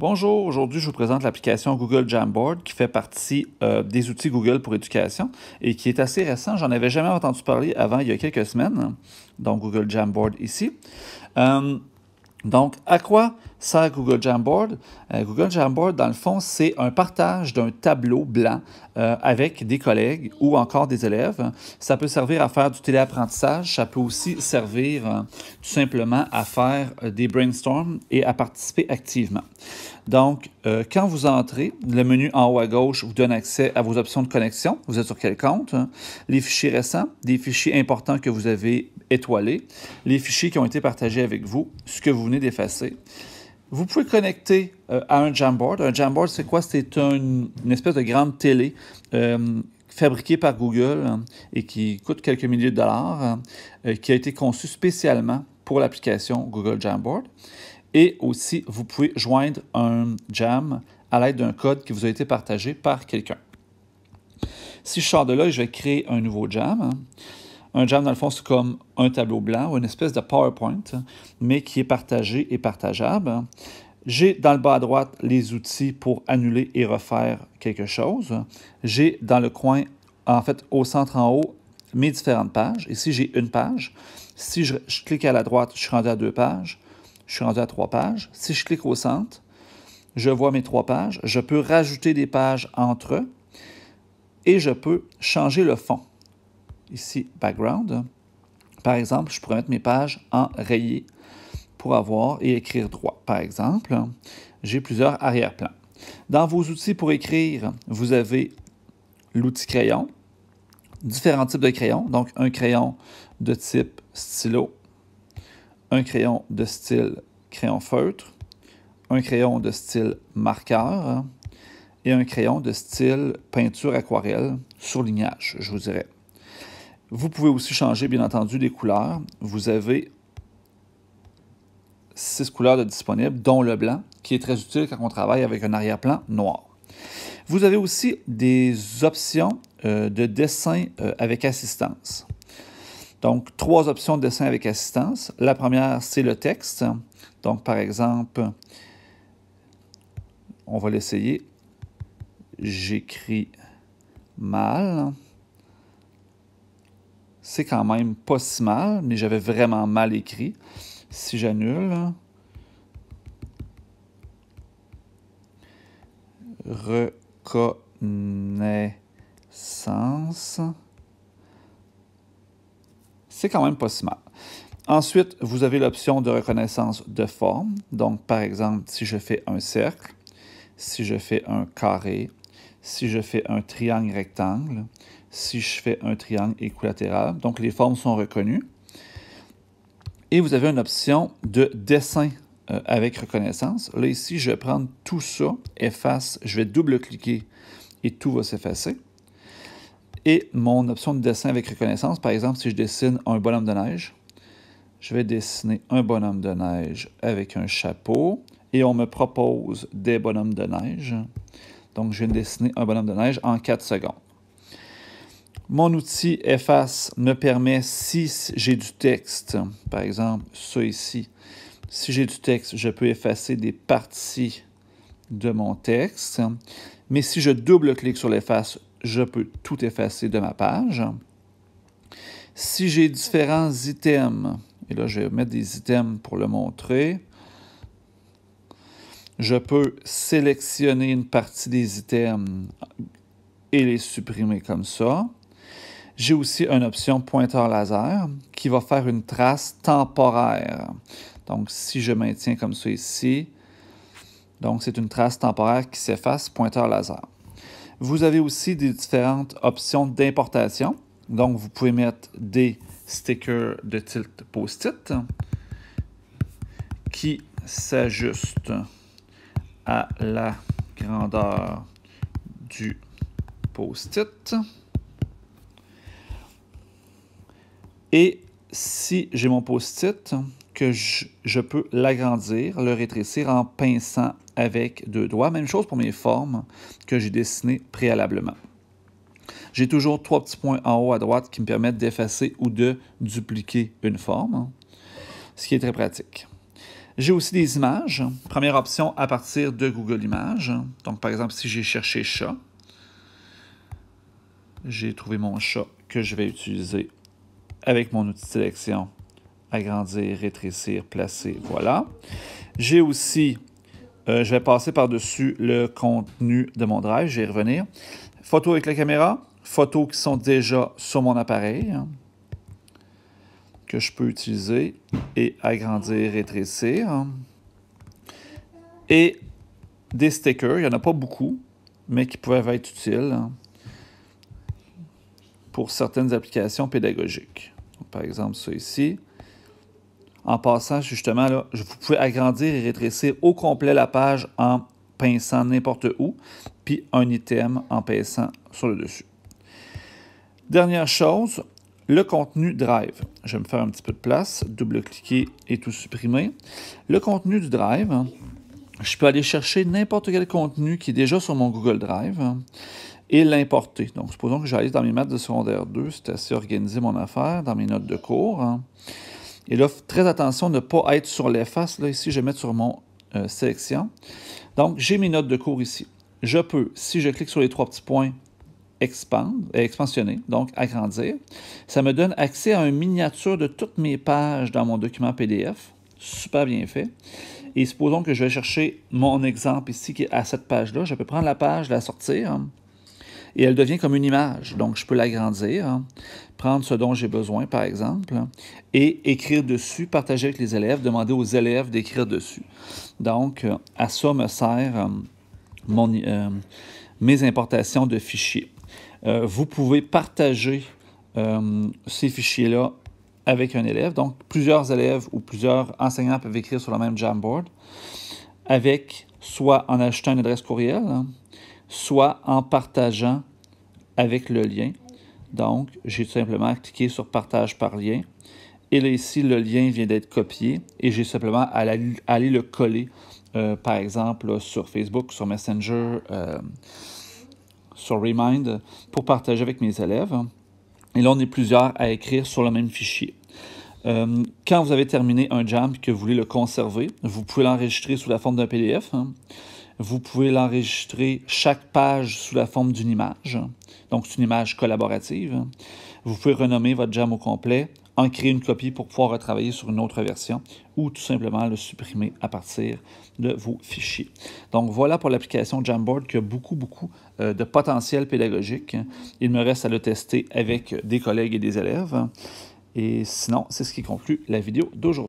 Bonjour, aujourd'hui je vous présente l'application Google Jamboard qui fait partie des outils Google pour éducation et qui est assez récent. J'en avais jamais entendu parler avant il y a quelques semaines, donc Google Jamboard ici. Euh, donc, à quoi sert Google Jamboard? Google Jamboard, dans le fond, c'est un partage d'un tableau blanc avec des collègues ou encore des élèves. Ça peut servir à faire du téléapprentissage. Ça peut aussi servir tout simplement à faire des brainstorms et à participer activement. Donc, quand vous entrez, le menu en haut à gauche vous donne accès à vos options de connexion. Vous êtes sur quel compte? Les fichiers récents, des fichiers importants que vous avez étoilés, les fichiers qui ont été partagés avec vous, ce que vous venez d'effacer. Vous pouvez connecter à un Jamboard. Un Jamboard, c'est quoi? C'est une espèce de grande télé fabriquée par Google et qui coûte quelques milliers de dollars, qui a été conçue spécialement pour l'application Google Jamboard. Et aussi, vous pouvez joindre un jam à l'aide d'un code qui vous a été partagé par quelqu'un. Si je sors de là, je vais créer un nouveau jam. Un jam, dans le fond, c'est comme un tableau blanc ou une espèce de PowerPoint, mais qui est partagé et partageable. J'ai dans le bas à droite les outils pour annuler et refaire quelque chose. J'ai dans le coin, en fait, au centre en haut, mes différentes pages. Ici, j'ai une page. Si je clique à la droite, je suis rendu à 2 pages. Je suis rendu à 3 pages. Si je clique au centre, je vois mes 3 pages. Je peux rajouter des pages entre eux et je peux changer le fond. Ici, background. Par exemple, je pourrais mettre mes pages en rayé pour avoir et écrire droit. Par exemple, j'ai plusieurs arrière-plans. Dans vos outils pour écrire, vous avez l'outil crayon, différents types de crayons. Donc, un crayon de type stylo, un crayon de style crayon feutre, un crayon de style marqueur et un crayon de style peinture aquarelle, surlignage, je vous dirais. Vous pouvez aussi changer, bien entendu, les couleurs. Vous avez 6 couleurs de disponibles, dont le blanc, qui est très utile quand on travaille avec un arrière-plan noir. Vous avez aussi des options de dessin avec assistance. Donc, 3 options de dessin avec assistance. La première, c'est le texte. Donc, par exemple, on va l'essayer. J'écris mal. C'est quand même pas si mal, mais j'avais vraiment mal écrit. Si j'annule, reconnaissance, c'est quand même pas si mal. Ensuite, vous avez l'option de reconnaissance de forme. Donc, par exemple, si je fais un cercle, si je fais un carré, si je fais un triangle rectangle, si je fais un triangle équilatéral. Donc, les formes sont reconnues. Et vous avez une option de dessin avec reconnaissance. Là, ici, je vais prendre tout ça, efface, je vais double-cliquer et tout va s'effacer. Et mon option de dessin avec reconnaissance, par exemple, si je dessine un bonhomme de neige, je vais dessiner un bonhomme de neige avec un chapeau et on me propose des bonhommes de neige. Donc, je viens de dessiner un bonhomme de neige en 4 secondes. Mon outil efface me permet, si j'ai du texte, par exemple, ça ici, si j'ai du texte, je peux effacer des parties de mon texte. Mais si je double-clique sur l'efface, je peux tout effacer de ma page. Si j'ai différents items, et là, je vais mettre des items pour le montrer, je peux sélectionner une partie des items et les supprimer comme ça. J'ai aussi une option pointeur laser qui va faire une trace temporaire. Donc, si je maintiens comme ça ici, donc c'est une trace temporaire qui s'efface, pointeur laser. Vous avez aussi des différentes options d'importation. Donc, vous pouvez mettre des stickers de tilt post-it qui s'ajustent à la grandeur du post-it. Et si j'ai mon post-it, que je peux l'agrandir, le rétrécir en pinçant avec 2 doigts. Même chose pour mes formes que j'ai dessinées préalablement. J'ai toujours 3 petits points en haut à droite qui me permettent d'effacer ou de dupliquer une forme, ce qui est très pratique. J'ai aussi des images. Première option à partir de Google Images. Donc, par exemple, si j'ai cherché chat, j'ai trouvé mon chat que je vais utiliser avec mon outil de sélection. Agrandir, rétrécir, placer, voilà. J'ai aussi, je vais passer par-dessus le contenu de mon drive, je vais y revenir. Photos avec la caméra, photos qui sont déjà sur mon appareil, que je peux utiliser et agrandir, rétrécir. Et des stickers, il n'y en a pas beaucoup, mais qui peuvent être utiles pour certaines applications pédagogiques. Donc, par exemple, ça ici. En passant, justement, là, vous pouvez agrandir et rétrécir au complet la page en pinçant n'importe où, puis un item en pinçant sur le dessus. Dernière chose, le contenu Drive. Je vais me faire un petit peu de place, double-cliquer et tout supprimer. Le contenu du Drive, je peux aller chercher n'importe quel contenu qui est déjà sur mon Google Drive et l'importer. Donc, supposons que j'aille dans mes maths de secondaire 2, c'est assez organisé mon affaire, dans mes notes de cours. Et là, très attention de ne pas être sur l'efface. Là, ici, je vais mettre sur mon sélection. Donc, j'ai mes notes de cours ici. Je peux, si je clique sur les trois petits points, expansionner, donc agrandir. Ça me donne accès à une miniature de toutes mes pages dans mon document PDF. Super bien fait. Et supposons que je vais chercher mon exemple ici qui est à cette page-là. Je peux prendre la page, la sortir, et elle devient comme une image. Donc, je peux l'agrandir, prendre ce dont j'ai besoin, par exemple, et écrire dessus, partager avec les élèves, demander aux élèves d'écrire dessus. Donc, à ça me sert mes importations de fichiers. Vous pouvez partager ces fichiers-là avec un élève. Donc, plusieurs élèves ou plusieurs enseignants peuvent écrire sur le même Jamboard, avec soit en ajoutant une adresse courriel, soit en partageant avec le lien. Donc, j'ai tout simplement cliqué sur « Partage par lien ». Et là, ici, le lien vient d'être copié et j'ai simplement à aller le coller, par exemple, là, sur Facebook, sur Messenger, sur Remind, pour partager avec mes élèves. Et là, on est plusieurs à écrire sur le même fichier. Quand vous avez terminé un Jam et que vous voulez le conserver, vous pouvez l'enregistrer sous la forme d'un PDF. Vous pouvez l'enregistrer chaque page sous la forme d'une image. Donc, c'est une image collaborative. Vous pouvez renommer votre Jam au complet, en créer une copie pour pouvoir retravailler sur une autre version ou tout simplement le supprimer à partir de vos fichiers. Donc, voilà pour l'application Jamboard qui a beaucoup de potentiel pédagogique. Il me reste à le tester avec des collègues et des élèves. Et sinon, c'est ce qui conclut la vidéo d'aujourd'hui.